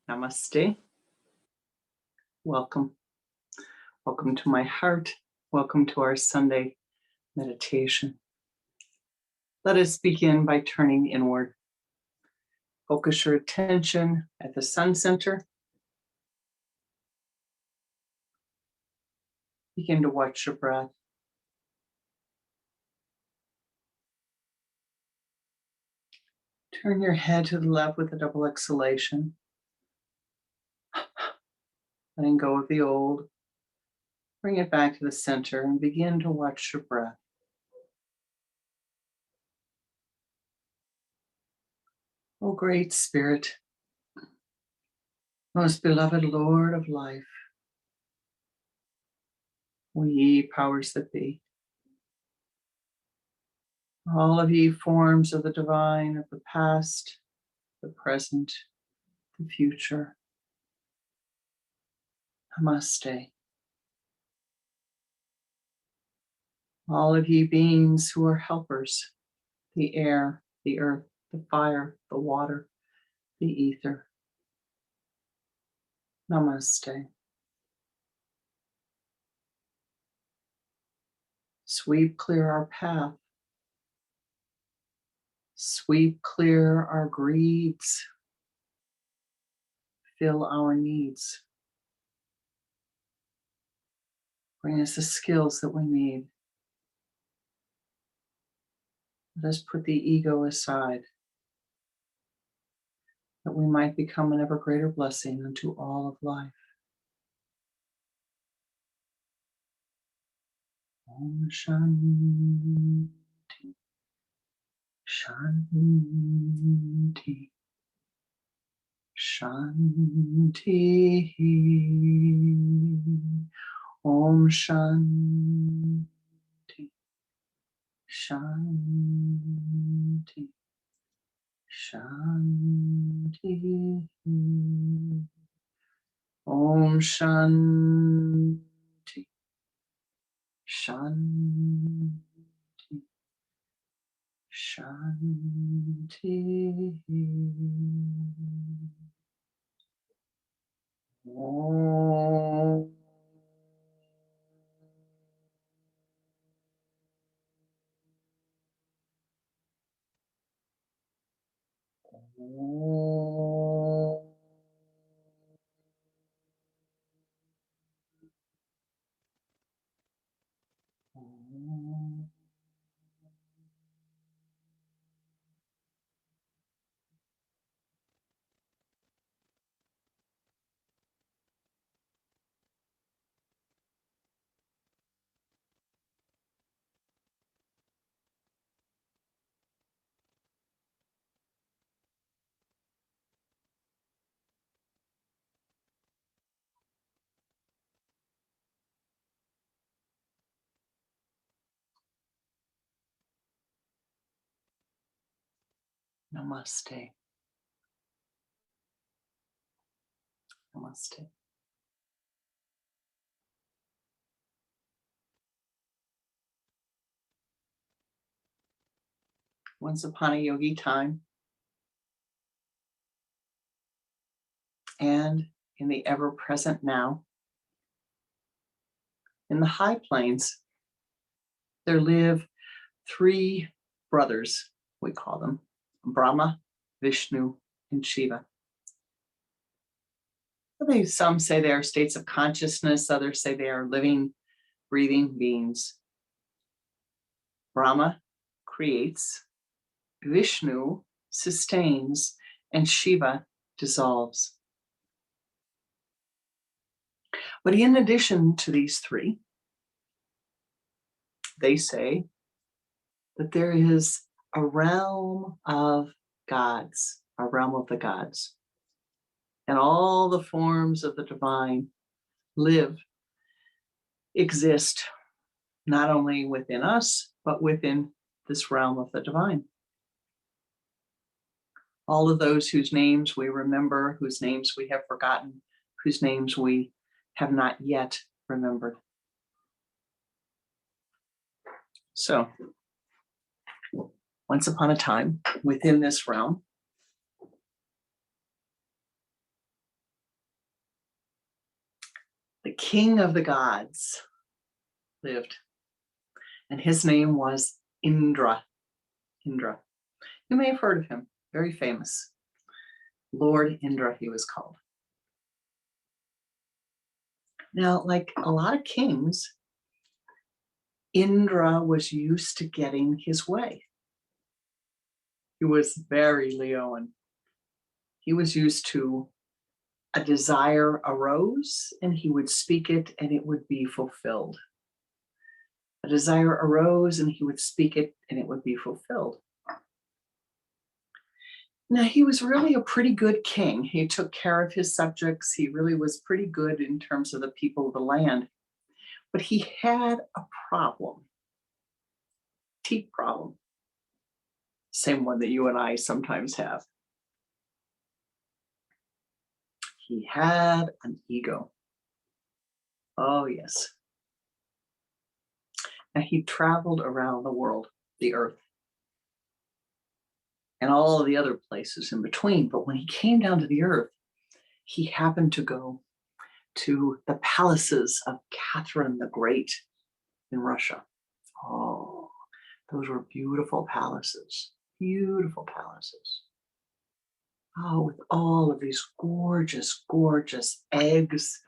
Namaste. Welcome. Welcome to my heart. Welcome to our Sunday meditation. Let us begin by turning inward. Focus your attention at the sun center. Begin to watch your breath. Turn your head to the left with a double exhalation. Letting go of the old. Bring it back to the center and begin to watch your breath. Oh, great Spirit, most beloved Lord of life, O ye powers that be, all of ye forms of the divine, of the past, the present, the future. Namaste. All of ye beings who are helpers, the air, the earth, the fire, the water, the ether. Namaste. Sweep clear our path. Sweep clear our greeds. Fill our needs. Bring us the skills that we need. Let us put the ego aside, that we might become an ever greater blessing unto all of life. Om Shanti. Shanti. Shanti. Om Shanti. Shanti. Shanti. Om Shanti. Shanti. Shanti. Om. Namaste. Namaste. Once upon a yogi time, and in the ever-present now, in the high plains, there live three brothers, we call them, Brahma, Vishnu, and Shiva. Some say they are states of consciousness, others say they are living, breathing beings. Brahma creates, Vishnu sustains, and Shiva dissolves. But in addition to these three, they say that there is a realm of gods, a realm of the gods. And all the forms of the divine exist, not only within us, but within this realm of the divine. All of those whose names we remember, whose names we have forgotten, whose names we have not yet remembered. So, once upon a time, within this realm, the king of the gods lived, and his name was Indra. Indra. You may have heard of him, very famous. Lord Indra, he was called. Now, like a lot of kings, Indra was used to getting his way. He was very Leoan. He was used to a desire arose and he would speak it and it would be fulfilled. A desire arose and he would speak it and it would be fulfilled. Now, he was really a pretty good king. He took care of his subjects. He really was pretty good in terms of the people of the land. But he had a problem, teeth problem. Same one that you and I sometimes have. He had an ego. Oh, yes. Now, he traveled around the world, the earth, and all of the other places in between. But when he came down to the earth, he happened to go to the palaces of Catherine the Great in Russia. Oh, those were beautiful palaces, beautiful palaces. Oh, with all of these gorgeous, gorgeous eggs,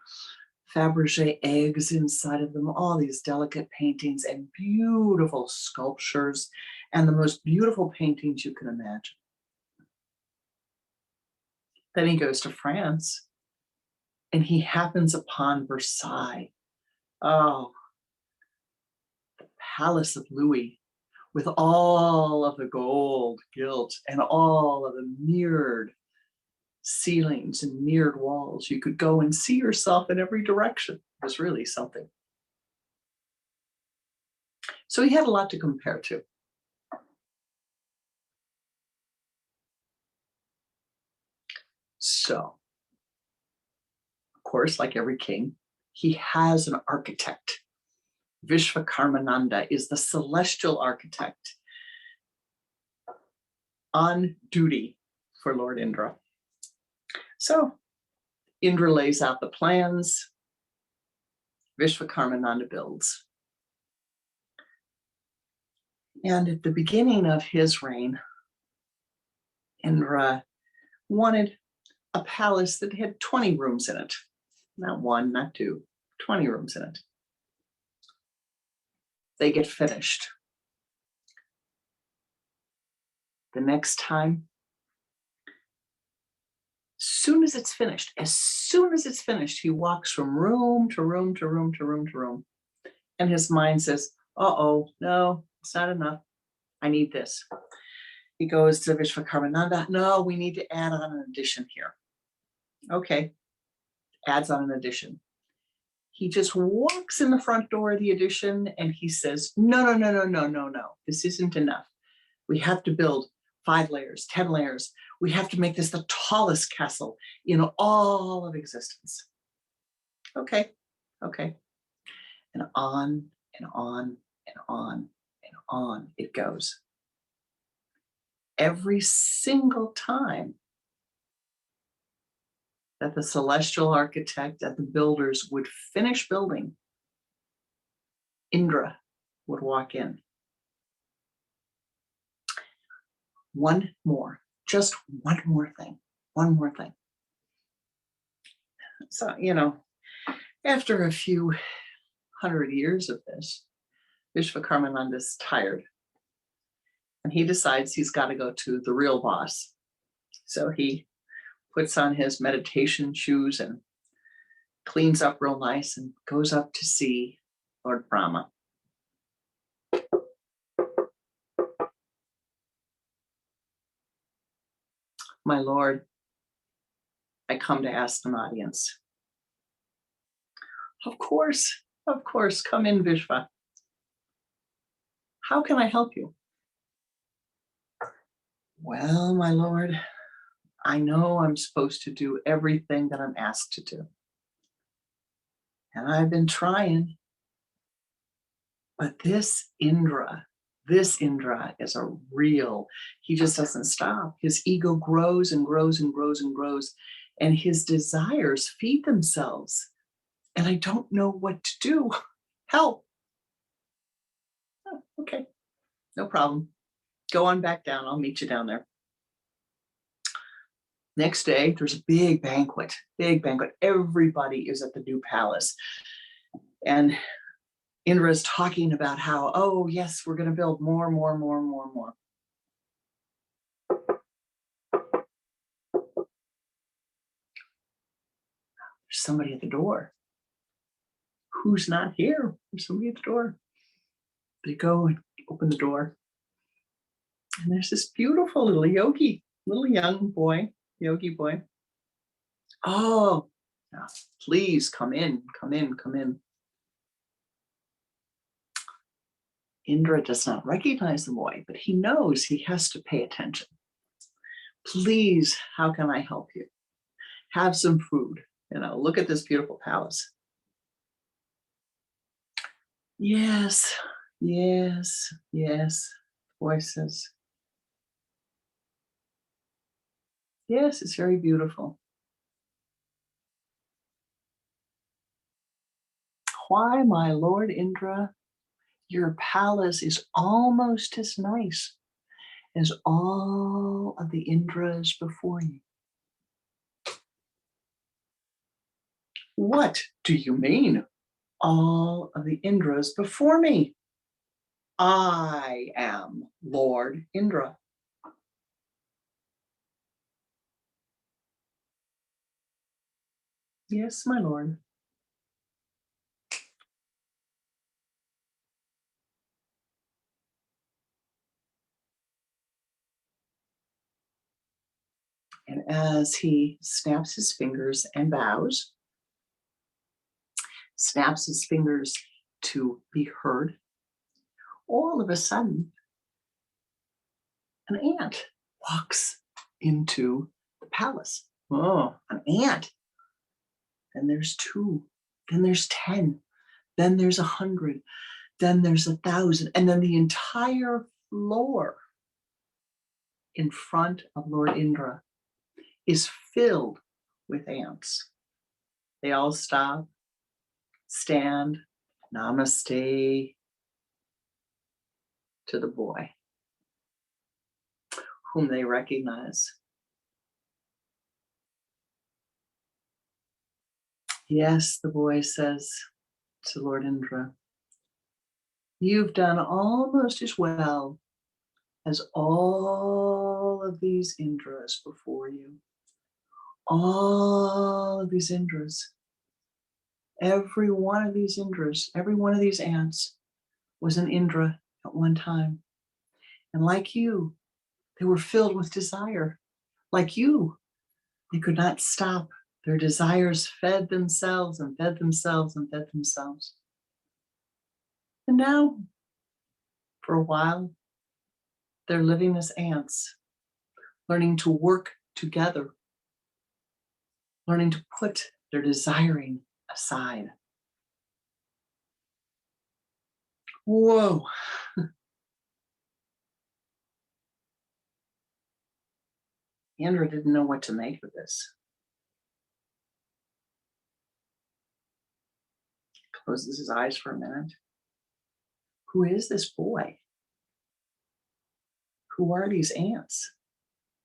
Fabergé eggs inside of them, all these delicate paintings and beautiful sculptures and the most beautiful paintings you can imagine. Then he goes to France and he happens upon Versailles. Oh, the Palace of Louis with all of the gold gilt and all of the mirrored ceilings and mirrored walls. You could go and see yourself in every direction. It was really something. So he had a lot to compare to. So, of course, like every king, he has an architect. Vishvakarmananda is the celestial architect on duty for Lord Indra. So Indra lays out the plans, Vishvakarmananda builds. And at the beginning of his reign, Indra wanted a palace that had 20 rooms in it. Not one, not two, 20 rooms in it. They get finished. The next time, as soon as it's finished, he walks from room to room to room to room to room. And his mind says, uh-oh, no, it's not enough. I need this. He goes to Vishvakarmananda. No, we need to add on an addition here. Okay, adds on an addition. He just walks in the front door of the addition and he says, no. This isn't enough. We have to build 5 layers, 10 layers. We have to make this the tallest castle in all of existence. Okay. And on and on and on and on it goes. Every single time that the celestial architect and the builders would finish building, Indra would walk in. Just one more thing. So, after a few 100 years of this, Vishvakarmananda's tired. And he decides he's got to go to the real boss. So he puts on his meditation shoes and cleans up real nice and goes up to see Lord Brahma. My Lord, I come to ask an audience. Of course, come in, Vishva. How can I help you? Well, my Lord, I know I'm supposed to do everything that I'm asked to do. And I've been trying. But this Indra is a real, he just doesn't stop. His ego grows and grows and grows and grows. And his desires feed themselves and I don't know what to do. Help. Oh, okay, no problem. Go on back down. I'll meet you down there. Next day, there's a big banquet, big banquet. Everybody is at the new palace. And Indra is talking about how, oh, yes, we're going to build more. There's somebody at the door. Who's not here? There's somebody at the door. They go and open the door. And there's this beautiful little yogi, little young boy, yogi boy. Oh, please come in. Indra does not recognize the boy, but he knows he has to pay attention. Please, how can I help you? Have some food. Look at this beautiful palace. Yes. The boy says, yes, it's very beautiful. Why, my Lord Indra, your palace is almost as nice as all of the Indras before you. What do you mean, all of the Indras before me? I am Lord Indra. Yes, my lord. And as he snaps his fingers and bows, snaps his fingers to be heard, all of a sudden, an ant walks into the palace. Oh, an ant. Then there's 2, then there's 10, then there's 100, then there's 1,000, and then the entire floor in front of Lord Indra is filled with ants. They all stop, stand, namaste to the boy, whom they recognize. Yes, the boy says to Lord Indra, you've done almost as well as all of these Indras before you. All of these Indras. Every one of these Indras, every one of these ants was an Indra at one time. And like you, they were filled with desire. Like you, they could not stop. Their desires fed themselves and fed themselves and fed themselves. And now, for a while, they're living as ants, learning to work together, learning to put their desiring aside. Whoa. Andrew didn't know what to make of this. Closes his eyes for a minute. Who is this boy? Who are these ants?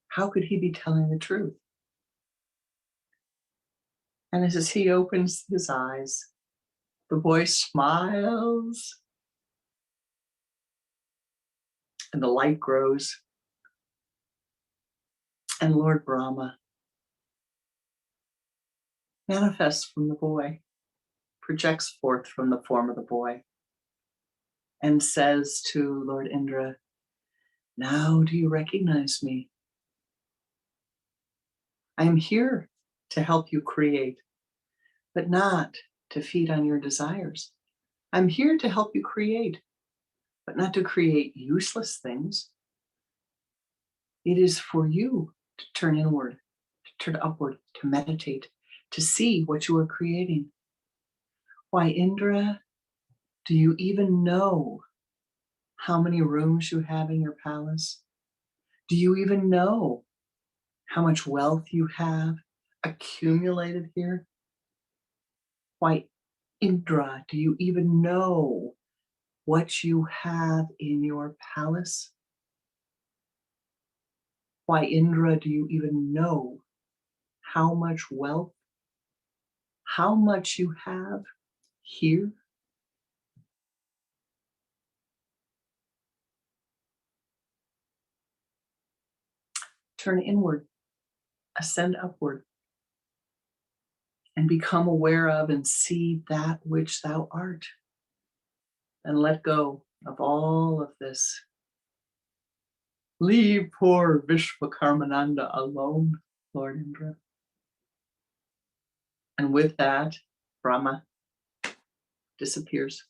How could he be telling the truth? And as he opens his eyes, the boy smiles and the light grows. And Lord Brahma manifests from the boy, projects forth from the form of the boy, and says to Lord Indra, now do you recognize me? I am here to help you create, but not to feed on your desires. I'm here to help you create, but not to create useless things. It is for you to turn inward, to turn upward, to meditate, to see what you are creating. Why, Indra, do you even know how many rooms you have in your palace? Do you even know how much wealth you have accumulated here? Why, Indra, do you even know what you have in your palace? Why, Indra, do you even know how much wealth, how much you have here? Turn inward, ascend upward, and become aware of and see that which thou art. And let go of all of this. Leave poor Vishvakarmananda alone, Lord Indra. And with that, Brahma disappears,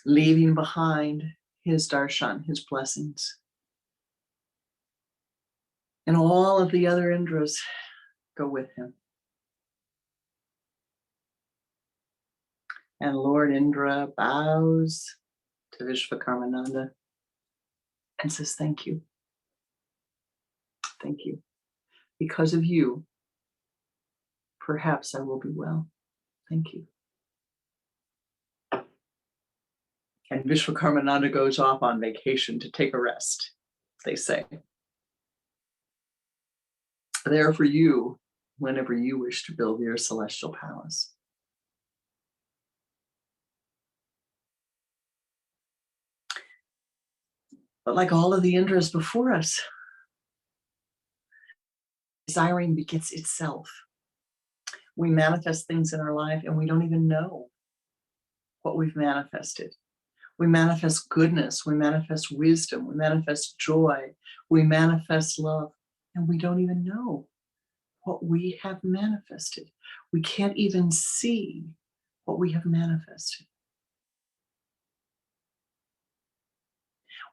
leaving behind his darshan, his blessings. And all of the other Indras go with him. And Lord Indra bows to Vishvakarmananda and says, thank you. Thank you. Because of you, perhaps I will be well. Thank you. And Vishvakarmananda goes off on vacation to take a rest, they say. There for you whenever you wish to build your celestial palace. But like all of the Indras before us, desiring begets itself. We manifest things in our life and we don't even know what we've manifested. We manifest goodness, we manifest wisdom, we manifest joy, we manifest love, and we don't even know what we have manifested. We can't even see what we have manifested.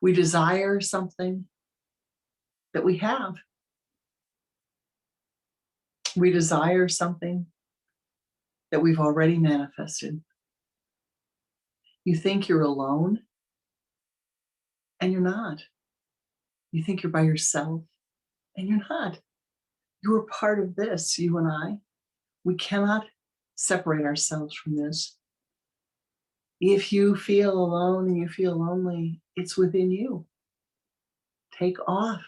We desire something that we have. We desire something that we've already manifested. You think you're alone, and you're not. You think you're by yourself, and you're not. You are part of this, you and I. We cannot separate ourselves from this. If you feel alone and you feel lonely, it's within you. Take off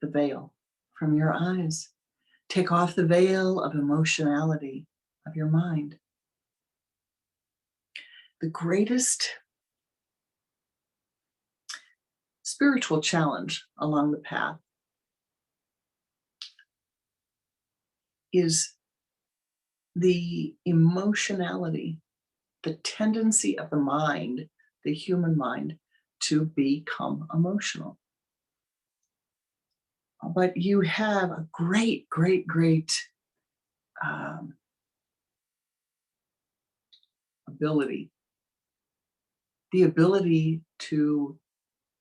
the veil from your eyes. Take off the veil of emotionality of your mind. The greatest spiritual challenge along the path is the emotionality, the tendency of the mind, the human mind, to become emotional. But you have a great, great, great ability, the ability to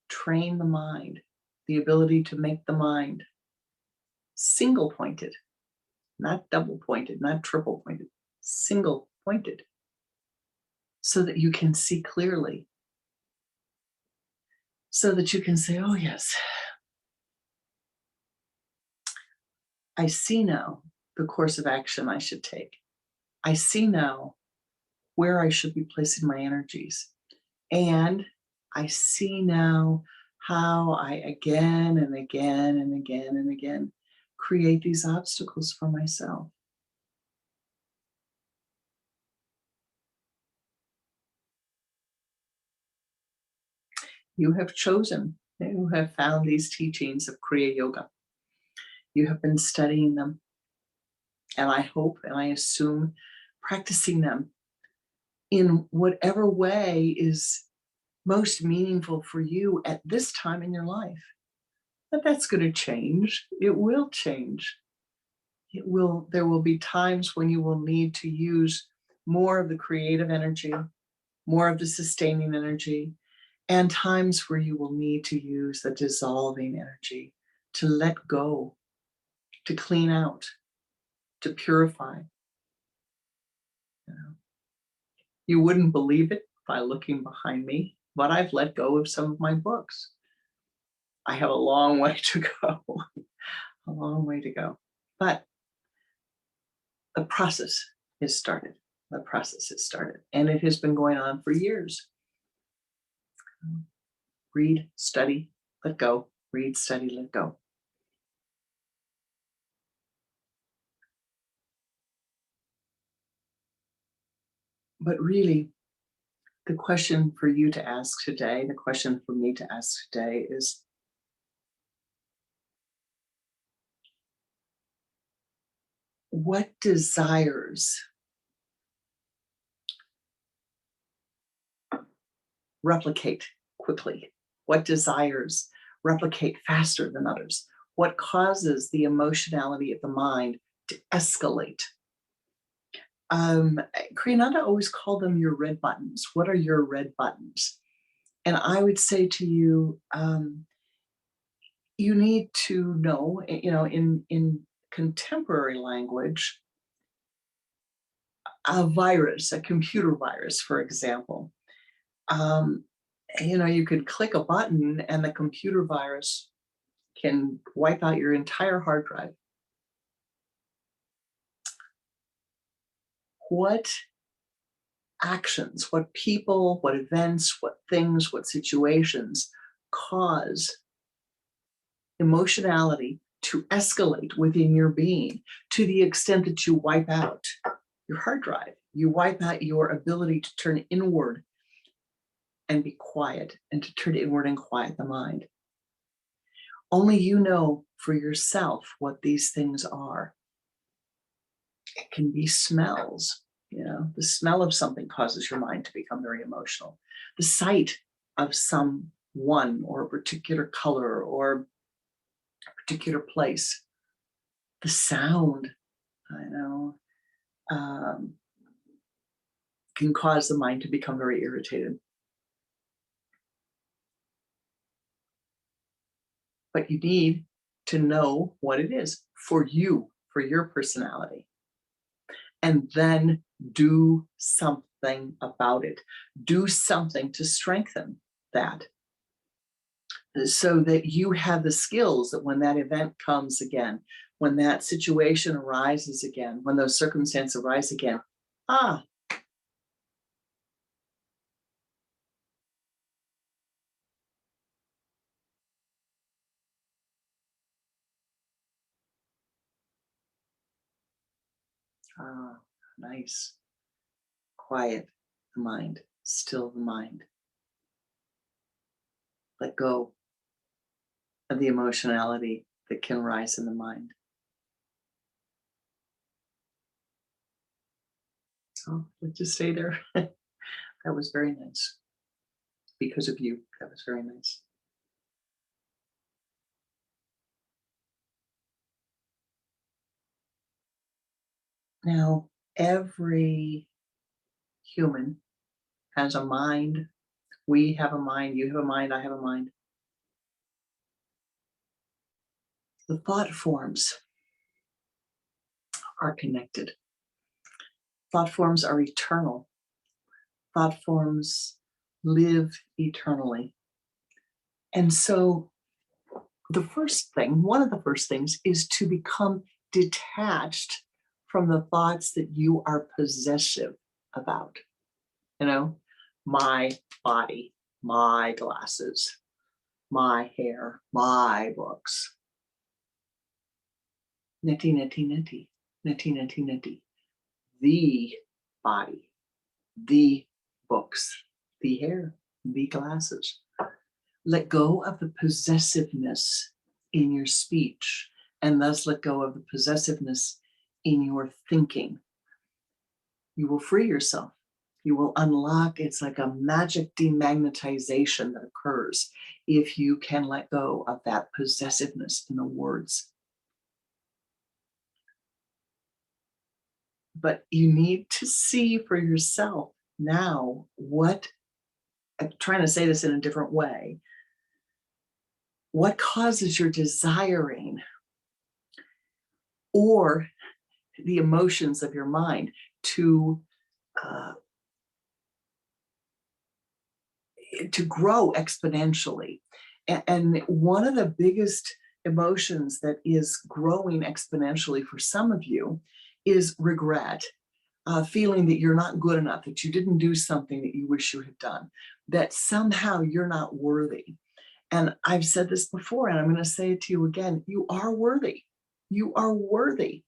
train the mind, the ability to make the mind single pointed, not double pointed, not triple pointed, single pointed, so that you can see clearly, so that you can say, oh yes, I see now the course of action I should take. I see now where I should be placing my energies. And I see now how I again and again and again and again create these obstacles for myself. You have chosen, you have found these teachings of Kriya Yoga. You have been studying them. And I hope and I assume practicing them in whatever way is most meaningful for you at this time in your life. But that's going to change. It will change. There will be times when you will need to use more of the creative energy, more of the sustaining energy, and times where you will need to use the dissolving energy to let go, to clean out, to purify. You wouldn't believe it by looking behind me, but I've let go of some of my books. I have a long way to go, a long way to go. But the process has started. The process has started, and it has been going on for years. Read, study, let go. Read, study, let go. But really, the question for you to ask today, the question for me to ask today is, what desires replicate quickly? What desires replicate faster than others? What causes the emotionality of the mind to escalate? Pranananda always called them your red buttons. What are your red buttons? And I would say to you, you need to know, in contemporary language, a virus, a computer virus, for example. You could click a button and the computer virus can wipe out your entire hard drive. What actions, what people, what events, what things, what situations cause emotionality to escalate within your being to the extent that you wipe out your hard drive, you wipe out your ability to turn inward and be quiet, and to turn inward and quiet the mind. Only you know for yourself what these things are. It can be smells. The smell of something causes your mind to become very emotional. The sight of someone or a particular color or a particular place. The sound, can cause the mind to become very irritated. But you need to know what it is for you, for your personality. And then do something about it. Do something to strengthen that, so that you have the skills that when that event comes again, when that situation arises again, when those circumstances arise again, nice. Quiet the mind, still the mind. Let go of the emotionality that can rise in the mind. So let's just stay there. That was very nice. Because of you, that was very nice. Now, every human has a mind. We have a mind, you have a mind, I have a mind. The thought forms are connected. Thought forms are eternal. Thought forms live eternally. And so one of the first things is to become detached from the thoughts that you are possessive about. My body, my glasses, my hair, my books. Neti, neti, neti, neti, neti, neti. The body, the books, the hair, the glasses. Let go of the possessiveness in your speech, and thus let go of the possessiveness in your thinking. You will free yourself. You will unlock, it's like a magic demagnetization that occurs if you can let go of that possessiveness in the words. But you need to see for yourself now I'm trying to say this in a different way. What causes your desiring or the emotions of your mind to grow exponentially? And one of the biggest emotions that is growing exponentially for some of you is regret, feeling that you're not good enough, that you didn't do something that you wish you had done, that somehow you're not worthy. And I've said this before, and I'm going to say it to you again. You are worthy. You are worthy.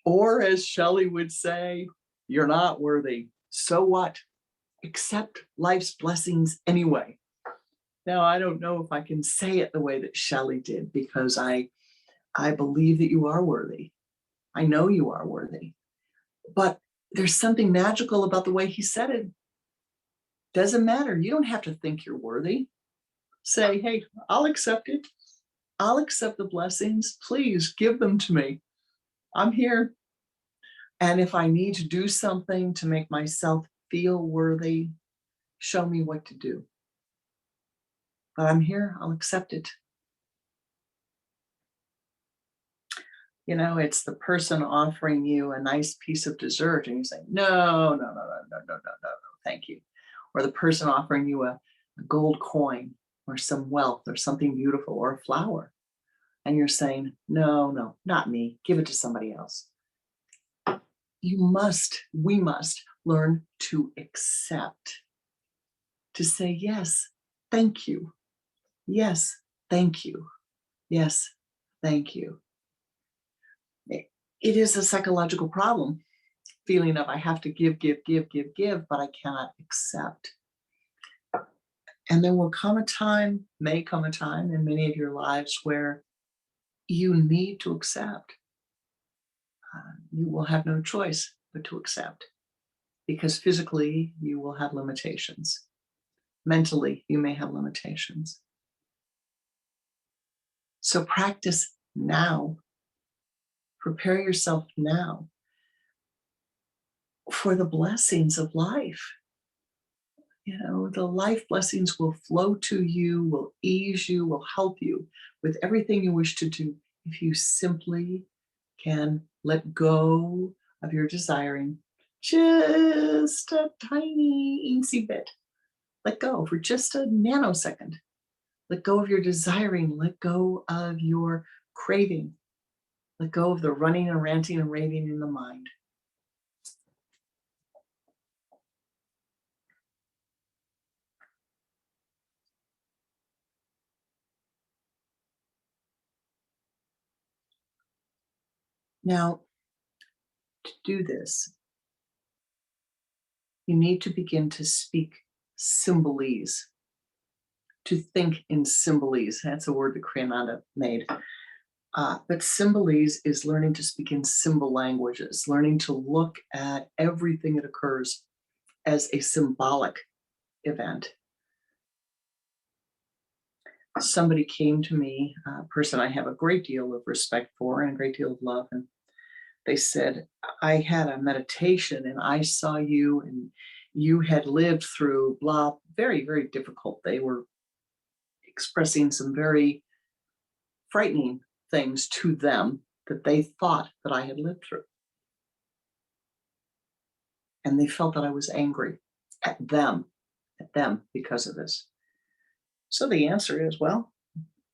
Or as Shelley would say, you're not worthy. So what? Accept life's blessings anyway. Now, I don't know if I can say it the way that Shelley did, because I believe that you are worthy. I know you are worthy. But there's something magical about the way he said it. Doesn't matter. You don't have to think you're worthy. Say, hey, I'll accept it. I'll accept the blessings. Please give them to me. I'm here. And if I need to do something to make myself feel worthy, show me what to do. But I'm here. I'll accept it. You know, it's the person offering you a nice piece of dessert and you say, no, thank you. Or the person offering you a gold coin or some wealth or something beautiful or a flower. And you're saying, no, not me. Give it to somebody else. We must learn to accept, to say, yes, thank you. Yes, thank you. Yes, thank you. It is a psychological problem, feeling of I have to give, but I cannot accept. And there may come a time in many of your lives where you need to accept. You will have no choice but to accept, because physically you will have limitations. Mentally, you may have limitations. So practice now. Prepare yourself now for the blessings of life. You know, the life blessings will flow to you, will ease you, will help you with everything you wish to do if you simply can let go of your desiring just a tiny, easy bit. Let go for just a nanosecond. Let go of your desiring. Let go of your craving. Let go of the running and ranting and raving in the mind. Now, to do this, you need to begin to speak symbolese, to think in symbolese. That's a word that Pranananda made. But symbolese is learning to speak in symbol languages, learning to look at everything that occurs as a symbolic event. Somebody came to me, a person I have a great deal of respect for and a great deal of love, and they said, I had a meditation and I saw you and you had lived through blah, very, very difficult. They were expressing some very frightening things to them that they thought that I had lived through. And they felt that I was angry at them because of this. So the answer is, well,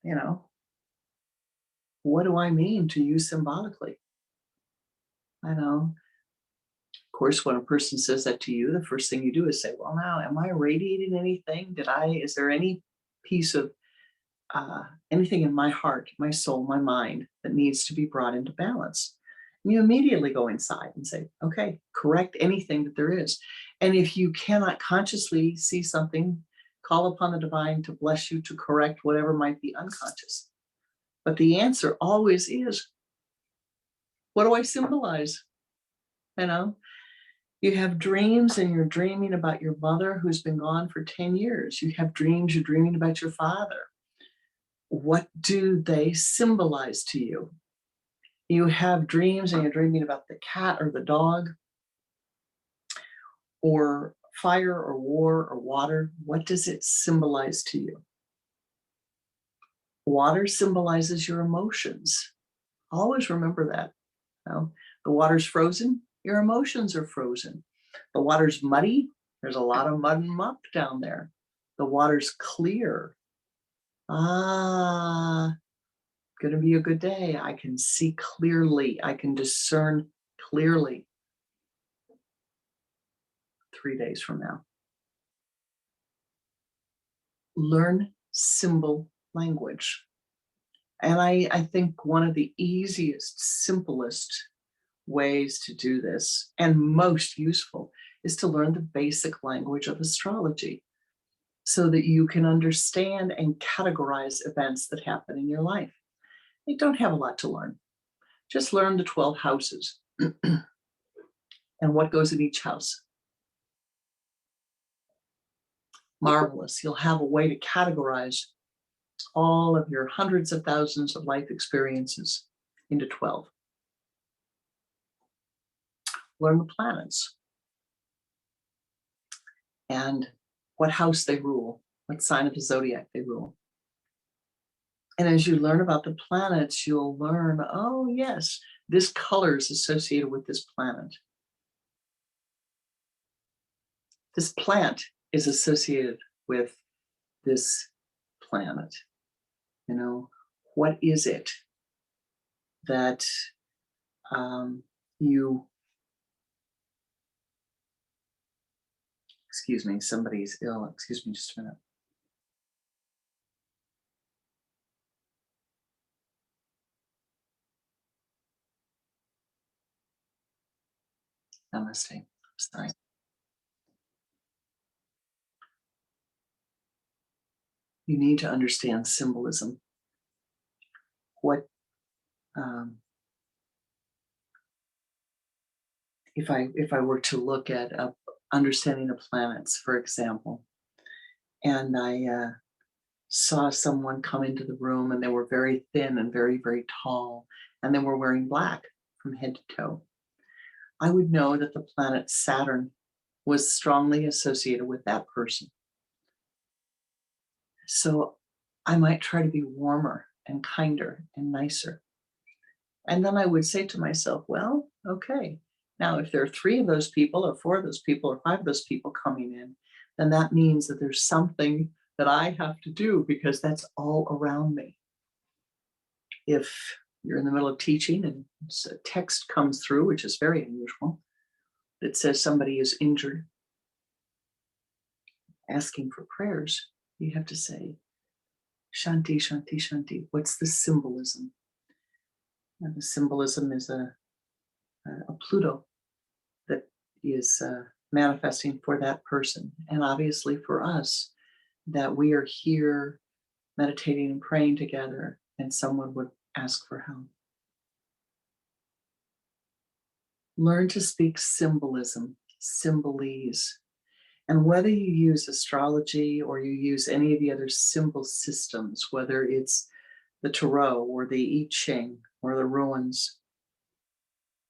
you know, what do I mean to you symbolically? I know. Of course, when a person says that to you, the first thing you do is say, well, now, am I radiating anything? Is there any piece of anything in my heart, my soul, my mind that needs to be brought into balance? And you immediately go inside and say, okay, correct anything that there is. And if you cannot consciously see something, call upon the divine to bless you to correct whatever might be unconscious. But the answer always is, what do I symbolize? You know, you have dreams and you're dreaming about your mother who's been gone for 10 years. You have dreams, you're dreaming about your father. What do they symbolize to you? You have dreams and you're dreaming about the cat or the dog or fire or war or water. What does it symbolize to you? Water symbolizes your emotions. Always remember that. You know, the water's frozen, your emotions are frozen. The water's muddy, there's a lot of mud and muck down there. The water's clear. Gonna be a good day. I can see clearly. I can discern clearly 3 days from now. Learn symbol language. And I think one of the easiest, simplest ways to do this, and most useful, is to learn the basic language of astrology so that you can understand and categorize events that happen in your life. You don't have a lot to learn. Just learn the 12 houses and what goes in each house. Marvelous. You'll have a way to categorize all of your hundreds of thousands of life experiences into 12. Learn the planets and what house they rule, what sign of the zodiac they rule. And as you learn about the planets, you'll learn, oh yes, this color is associated with this planet. This plant is associated with this planet. You know, what is it that you, excuse me, somebody's ill. Excuse me just a minute. Namaste. Sorry. You need to understand symbolism. What if I were to look at understanding the planets, for example, and I saw someone come into the room and they were very thin and very, very tall, and they were wearing black from head to toe, I would know that the planet Saturn was strongly associated with that person. So I might try to be warmer and kinder and nicer. And then I would say to myself, well, okay, now if there are 3 of those people or 4 of those people or 5 of those people coming in, then that means that there's something that I have to do because that's all around me. If you're in the middle of teaching and a text comes through, which is very unusual, that says somebody is injured, asking for prayers, you have to say, Shanti, Shanti, Shanti. What's the symbolism? And the symbolism is a Pluto that is manifesting for that person. And obviously for us, that we are here meditating and praying together, and someone would ask for help. Learn to speak symbolism, symbolese. And whether you use astrology or you use any of the other symbol systems, whether it's the tarot or the I Ching or the runes,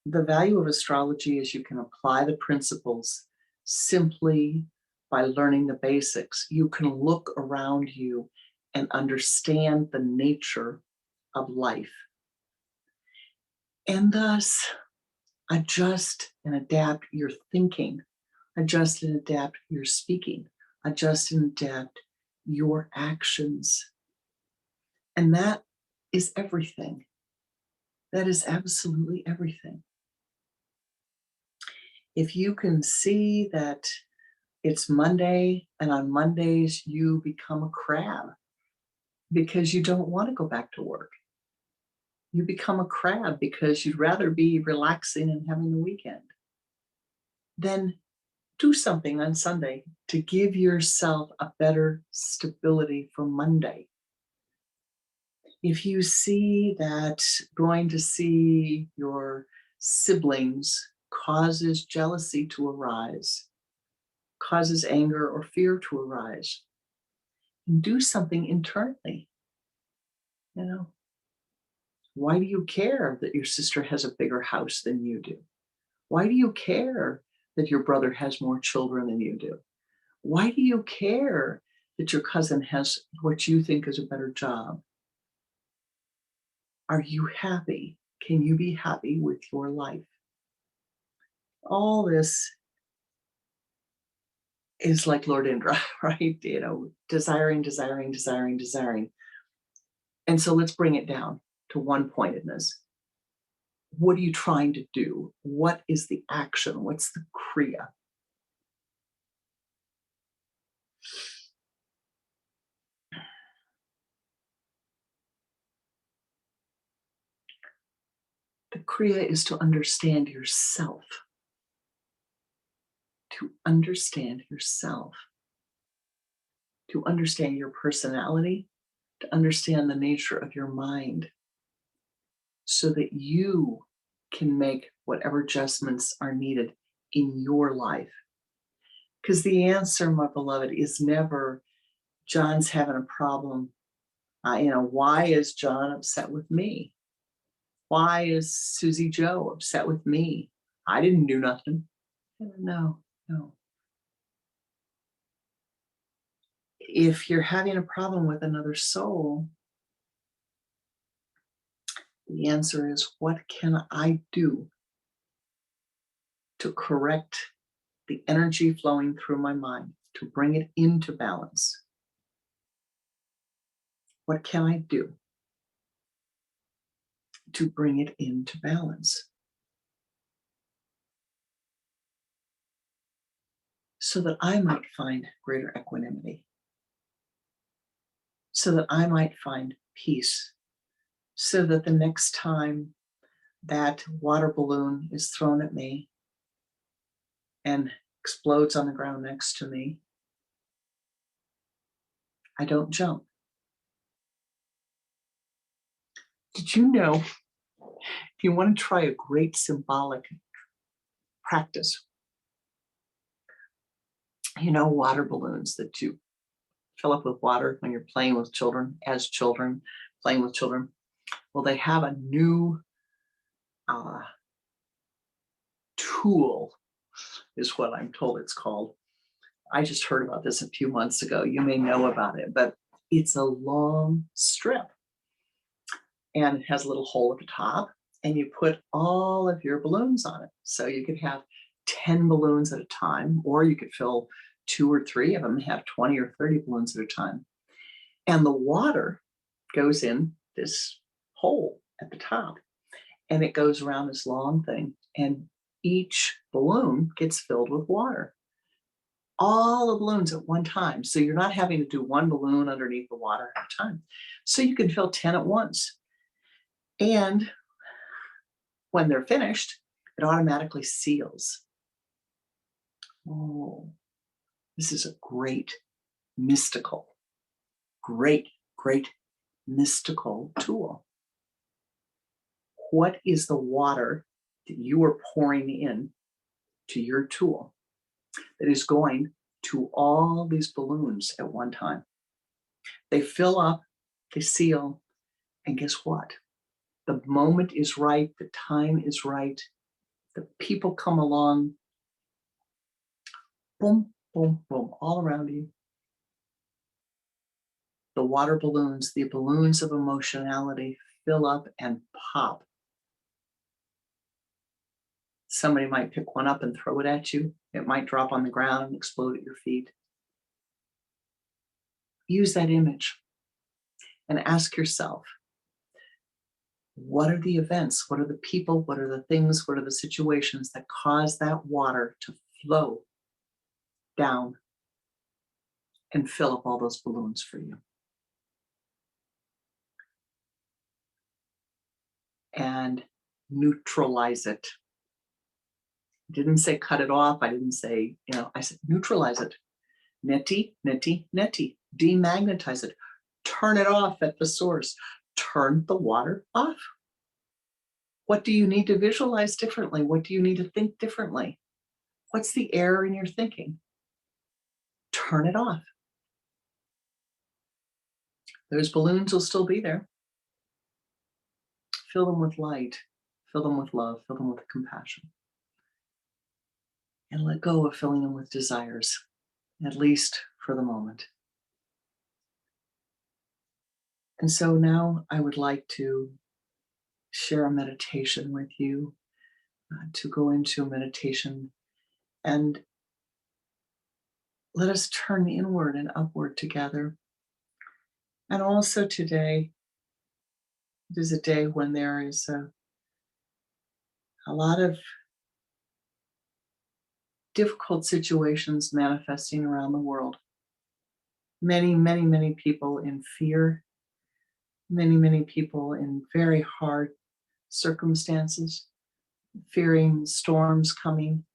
the value of astrology is you can apply the principles simply by learning the basics. You can look around you and understand the nature of life. And thus, adjust and adapt your thinking, adjust and adapt your speaking, adjust and adapt your actions. And that is everything. That is absolutely everything. If you can see that it's Monday and on Mondays you become a crab because you don't want to go back to work. You become a crab because you'd rather be relaxing and having the weekend. Then do something on Sunday to give yourself a better stability for Monday. If you see that going to see your siblings causes jealousy to arise, causes anger or fear to arise, do something internally. You know, why do you care that your sister has a bigger house than you do? Why do you care that your brother has more children than you do? Why do you care that your cousin has what you think is a better job? Are you happy? Can you be happy with your life? All this is like Lord Indra, right? You know, desiring, desiring, desiring, desiring. And so let's bring it down to one-pointedness. What are you trying to do? What is the action? What's the Kriya? The Kriya is to understand yourself. To understand yourself. To understand your personality. To understand the nature of your mind. So that you can make whatever adjustments are needed in your life. Because the answer, my beloved, is never, John's having a problem. Why is John upset with me? Why is Susie Joe upset with me? I didn't do nothing. No. If you're having a problem with another soul, the answer is, what can I do to correct the energy flowing through my mind, to bring it into balance? What can I do to bring it into balance? So that I might find greater equanimity. So that I might find peace. So that the next time that water balloon is thrown at me and explodes on the ground next to me, I don't jump. Did you know, if you want to try a great symbolic practice, water balloons that you fill up with water when you're playing with children, playing with children. Well, they have a new tool, is what I'm told it's called. I just heard about this a few months ago. You may know about it, but it's a long strip and it has a little hole at the top, and you put all of your balloons on it. So you could have 10 balloons at a time, or you could fill 2 or 3 of them, have 20 or 30 balloons at a time. And the water goes in this hole at the top, and it goes around this long thing, and each balloon gets filled with water. All the balloons at one time. So you're not having to do one balloon underneath the water at a time. So you can fill 10 at once. And when they're finished, it automatically seals. Oh, this is a great mystical tool. What is the water that you are pouring in to your tool that is going to all these balloons at one time? They fill up, they seal, and guess what? The moment is right, the time is right, the people come along, boom, boom, boom, all around you. The water balloons, the balloons of emotionality fill up and pop. Somebody might pick one up and throw it at you. It might drop on the ground and explode at your feet. Use that image and ask yourself, what are the events? What are the people? What are the things? What are the situations that cause that water to flow down and fill up all those balloons for you? And neutralize it. I didn't say cut it off. I didn't say, I said neutralize it. Neti, neti, neti. Demagnetize it. Turn it off at the source. Turn the water off. What do you need to visualize differently? What do you need to think differently? What's the error in your thinking? Turn it off. Those balloons will still be there. Fill them with light. Fill them with love. Fill them with compassion. And let go of filling them with desires, at least for the moment. And so now I would like to share a meditation with you, to go into a meditation, and let us turn inward and upward together. And also today, it is a day when there is a lot of difficult situations manifesting around the world. Many, many, many people in fear, many, many people in very hard circumstances, fearing storms coming,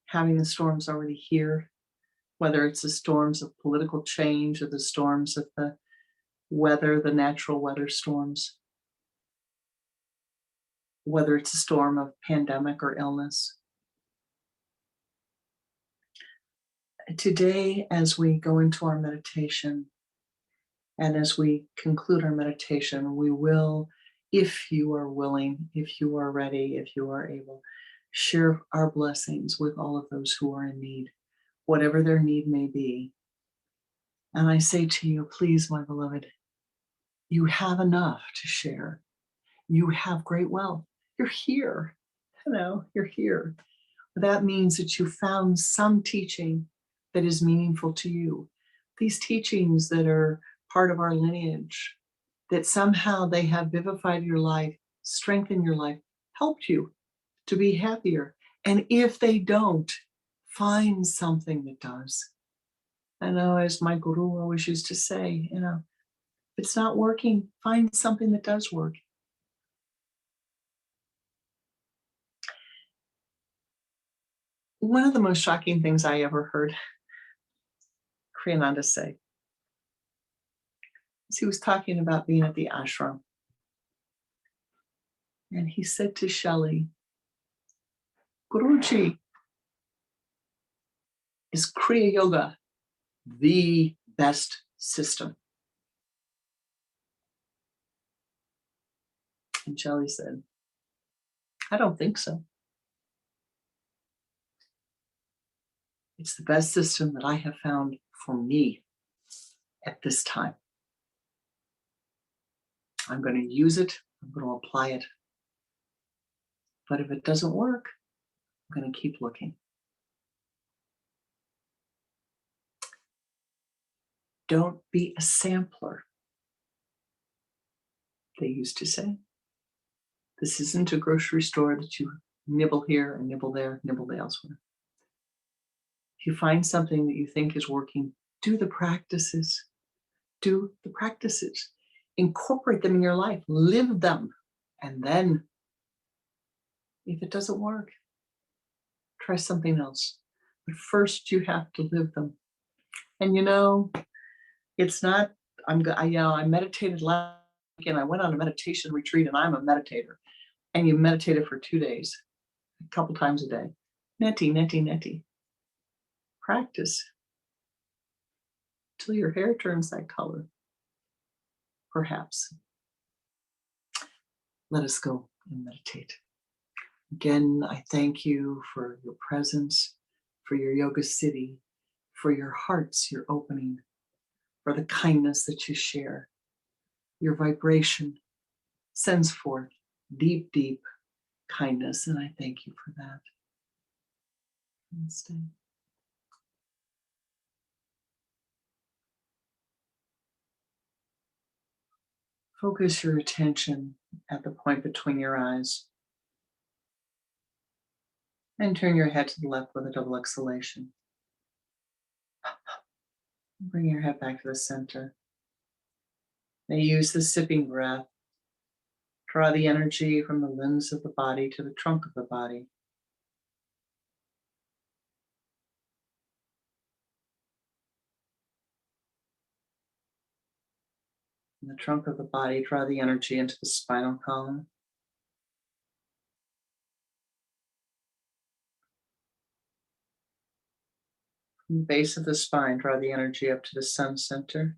having the storms already here, whether it's the storms of political change or the storms of the weather, the natural weather storms, whether it's a storm of pandemic or illness. Today, as we go into our meditation, and as we conclude our meditation, we will, if you are willing, if you are ready, if you are able, share our blessings with all of those who are in need, whatever their need may be. And I say to you, please, my beloved, you have enough to share. You have great wealth. You're here. You're here. That means that you found some teaching that is meaningful to you. These teachings that are part of our lineage, that somehow they have vivified your life, strengthened your life, helped you to be happier. And if they don't, find something that does. I know, as my guru always used to say, if it's not working, find something that does work. One of the most shocking things I ever heard Pranananda say is he was talking about being at the ashram. And he said to Shelley, Guruji, is Kriya Yoga the best system? And Shelley said, I don't think so. It's the best system that I have found for me at this time. I'm going to use it. I'm going to apply it. But if it doesn't work, I'm going to keep looking. Don't be a sampler, they used to say. This isn't a grocery store that you nibble here and nibble there, nibble elsewhere. If you find something that you think is working, do the practices. Do the practices. Incorporate them in your life. Live them. And then, if it doesn't work, try something else. But first, you have to live them. And it's not, I meditated last weekend. I went on a meditation retreat, and I'm a meditator. And you meditated for 2 days, a couple times a day. Neti. Practice till your hair turns that color, perhaps. Let us go and meditate. Again, I thank you for your presence, for your yoga city, for your hearts, your opening, for the kindness that you share. Your vibration sends forth deep, deep kindness, and I thank you for that. Namaste. Focus your attention at the point between your eyes. And turn your head to the left with a double exhalation. Bring your head back to the center. Now use the sipping breath. Draw the energy from the limbs of the body to the trunk of the body. From the trunk of the body, draw the energy into the spinal column. From the base of the spine, draw the energy up to the sun center.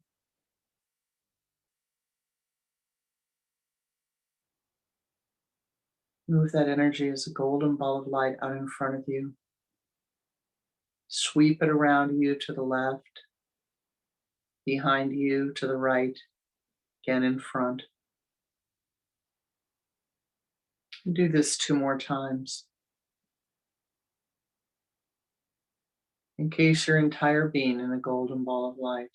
Move that energy as a golden ball of light out in front of you. Sweep it around you to the left, behind you to the right, again in front. Do this 2 more times. Encase your entire being in a golden ball of light.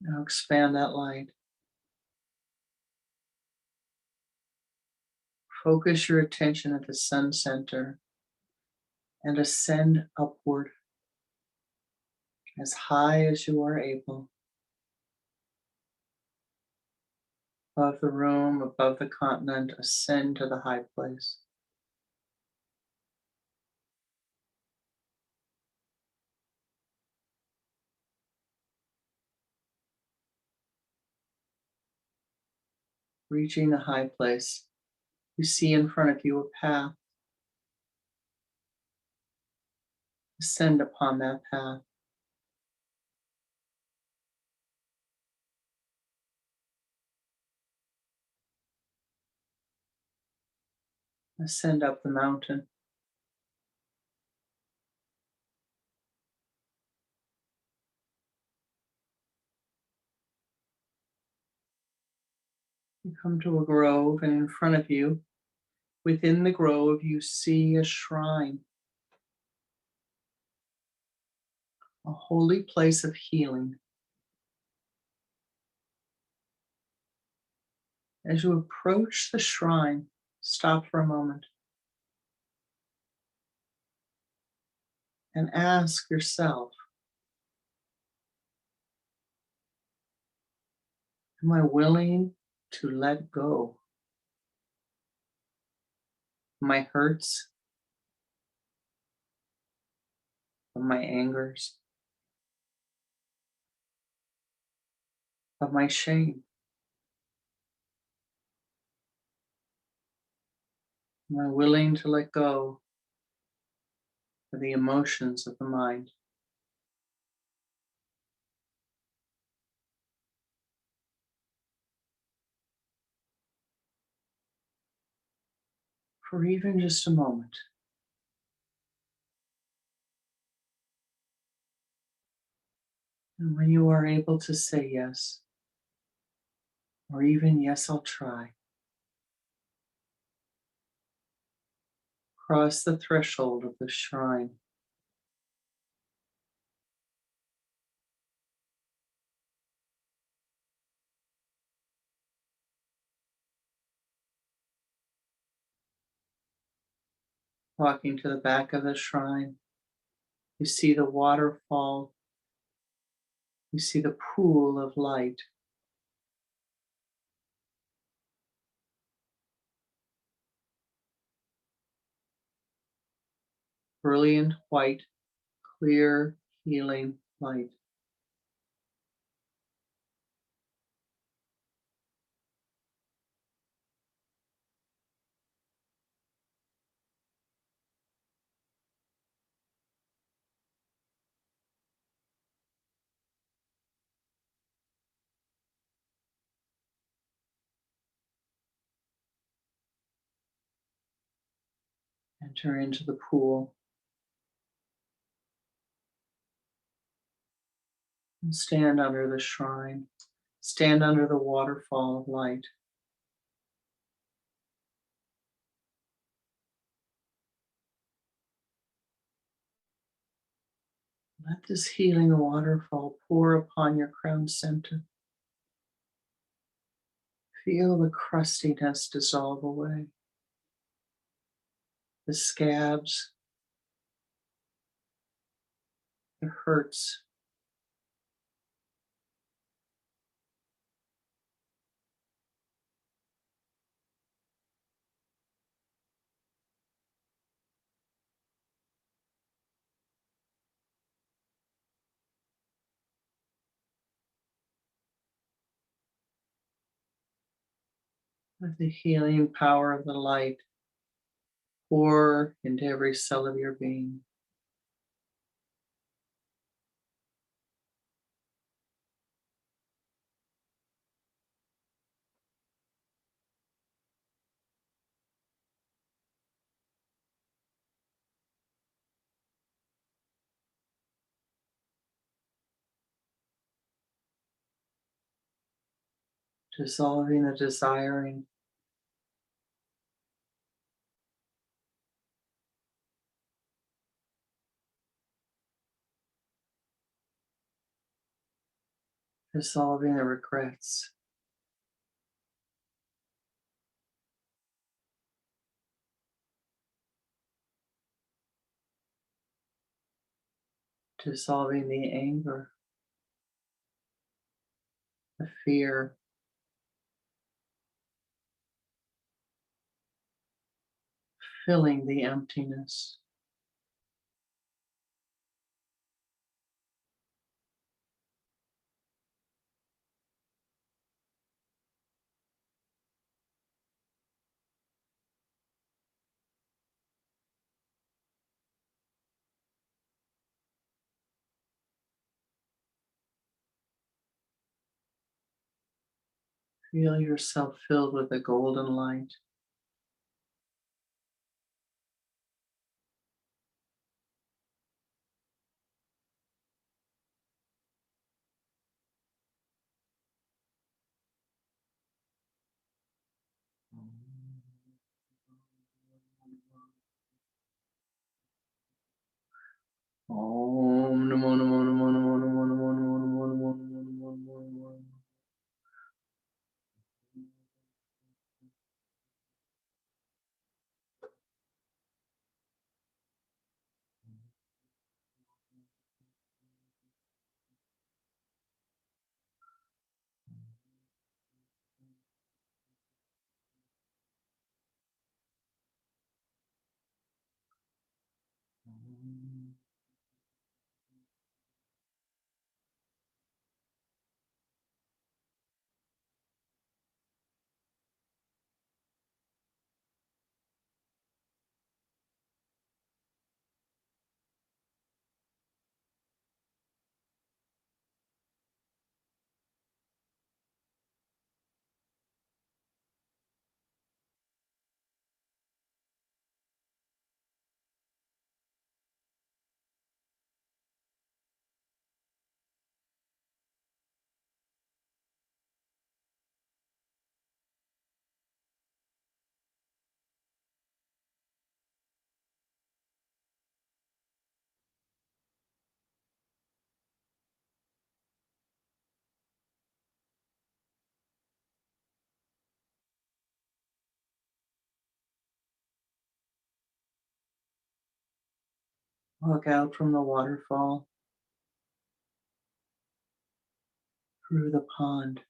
Now expand that light. Focus your attention at the sun center and ascend upward as high as you are able, above the room, above the continent. Ascend to the high place. Reaching the high place, you see in front of you a path. Ascend upon that path. Ascend up the mountain. You come to a grove, and in front of you, within the grove, you see a shrine, a holy place of healing. As you approach the shrine, stop for a moment and ask yourself, am I willing to let go of my hurts, of my angers, of my shame? Am I willing to let go of the emotions of the mind? For even just a moment. And when you are able to say yes, or even yes, I'll try, cross the threshold of the shrine. Walking to the back of the shrine, you see the waterfall, you see the pool of light. Brilliant white, clear, healing light. Enter into the pool and stand under the shrine. Stand under the waterfall of light. Let this healing waterfall pour upon your crown center. Feel the crustiness dissolve away, the scabs, the hurts. Let the healing power of the light pour into every cell of your being. Dissolving the desiring, dissolving the regrets, dissolving the anger, the fear, filling the emptiness. Feel yourself filled with a golden light. Om Namo Namo Namo Namo Namo Namo Namo Namo Namo Namo Namo Namo. Walk out from the waterfall, through the pond,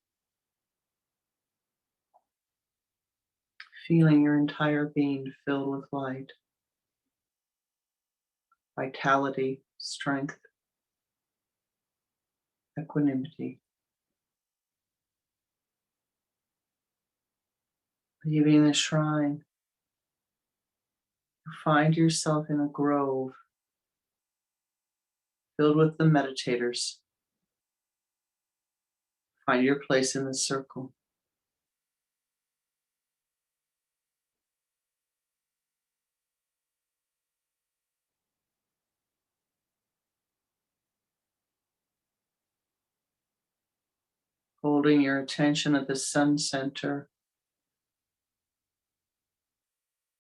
feeling your entire being filled with light, vitality, strength, equanimity. Leaving the shrine, you find yourself in a grove filled with the meditators. Find your place in the circle. Holding your attention at the sun center,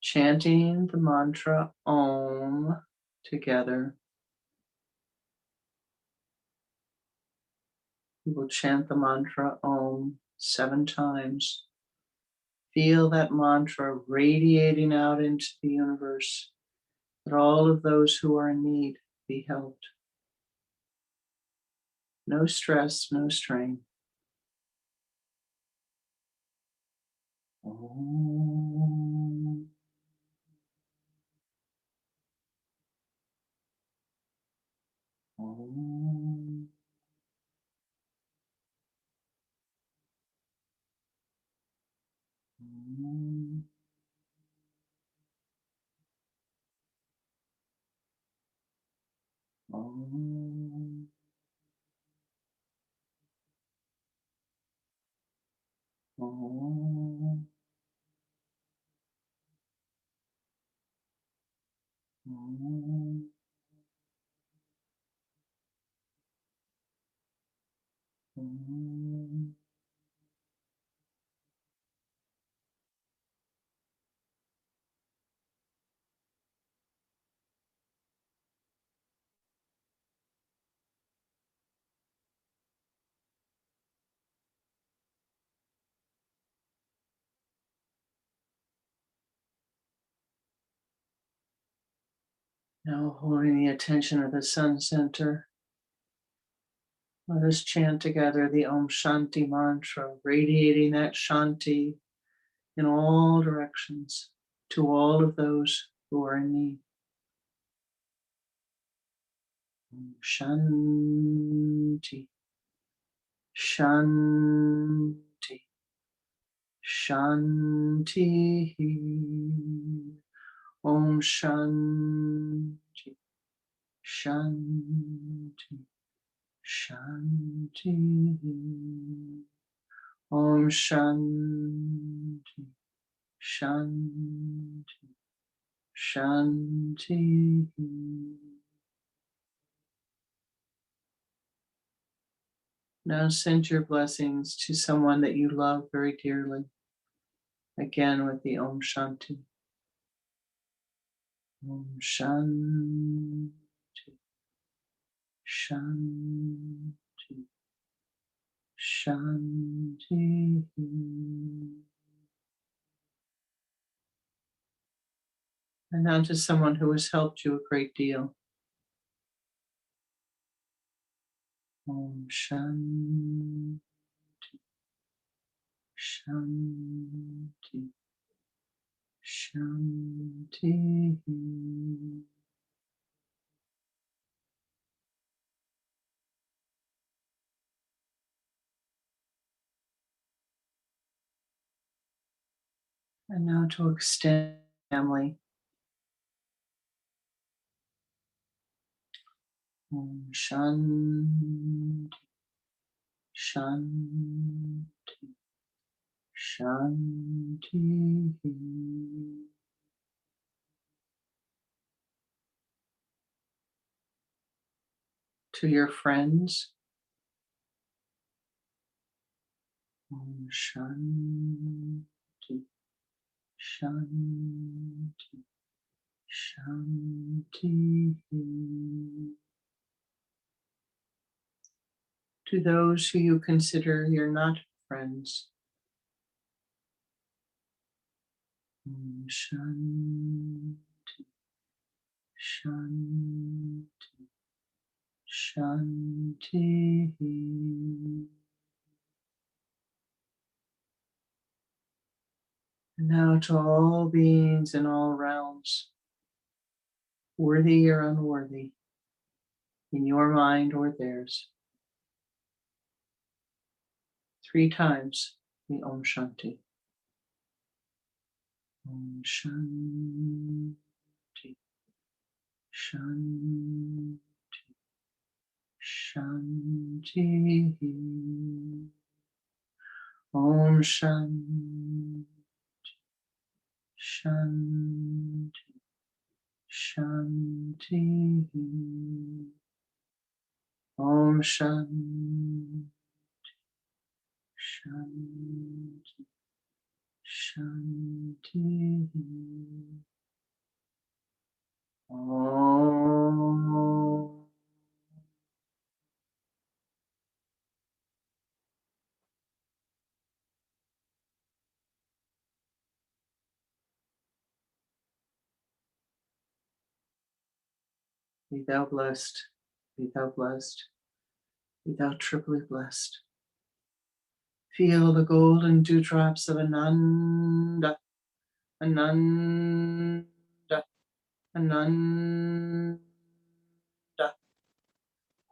chanting the mantra Om together. We will chant the mantra Om 7 times. Feel that mantra radiating out into the universe, that all of those who are in need be helped. No stress, no strain. Om. Om. Om. Om. Om. Om. Om. Now holding the attention of the sun center, let us chant together the Om Shanti mantra, radiating that Shanti in all directions to all of those who are in need. Om Shanti, Shanti, Shanti. Om Shanti, Shanti, Shanti. Om Shanti, Shanti, Shanti. Now send your blessings to someone that you love very dearly. Again with the Om Shanti. Om Shanti, Shanti, Shanti. And now to someone who has helped you a great deal. Om Shanti, Shanti, Shanti. And now to extend family. Om Shanti, Shanti, Shanti. To your friends. Om Shanti, Shanti, Shanti. To those who you consider you're not friends. Om Shanti, Shanti, Shanti. And now to all beings in all realms, worthy or unworthy, in your mind or theirs. 3 times the Om Shanti. Om Shanti, Shanti, Shanti. Om Shanti, Shanti, Shanti. Om Shanti, Shanti, Shanti. Om. Be thou blessed, be thou blessed, be thou triply blessed. Feel the golden dewdrops of Ananda, Ananda, Ananda,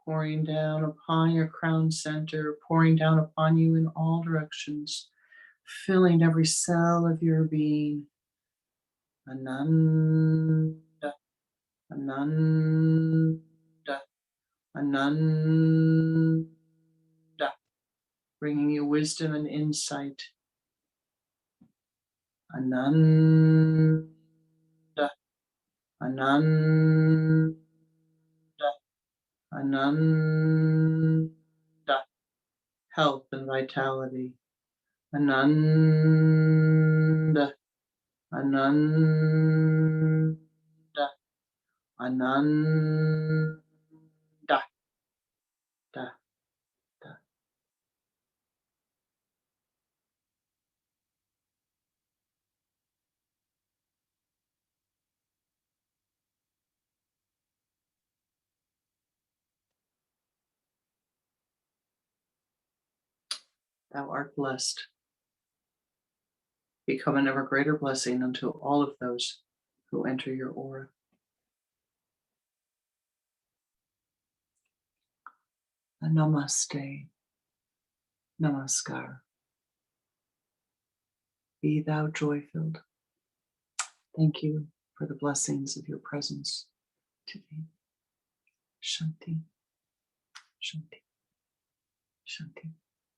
pouring down upon your crown center, pouring down upon you in all directions, filling every cell of your being. Ananda, Ananda, Ananda, bringing you wisdom and insight. Ananda, Ananda, Ananda, health and vitality. Ananda, Ananda, Ananda, da, da. Thou art blessed. Become an ever greater blessing unto all of those who enter your aura. Namaste. Namaskar. Be thou joy-filled. Thank you for the blessings of your presence today. Shanti. Shanti. Shanti.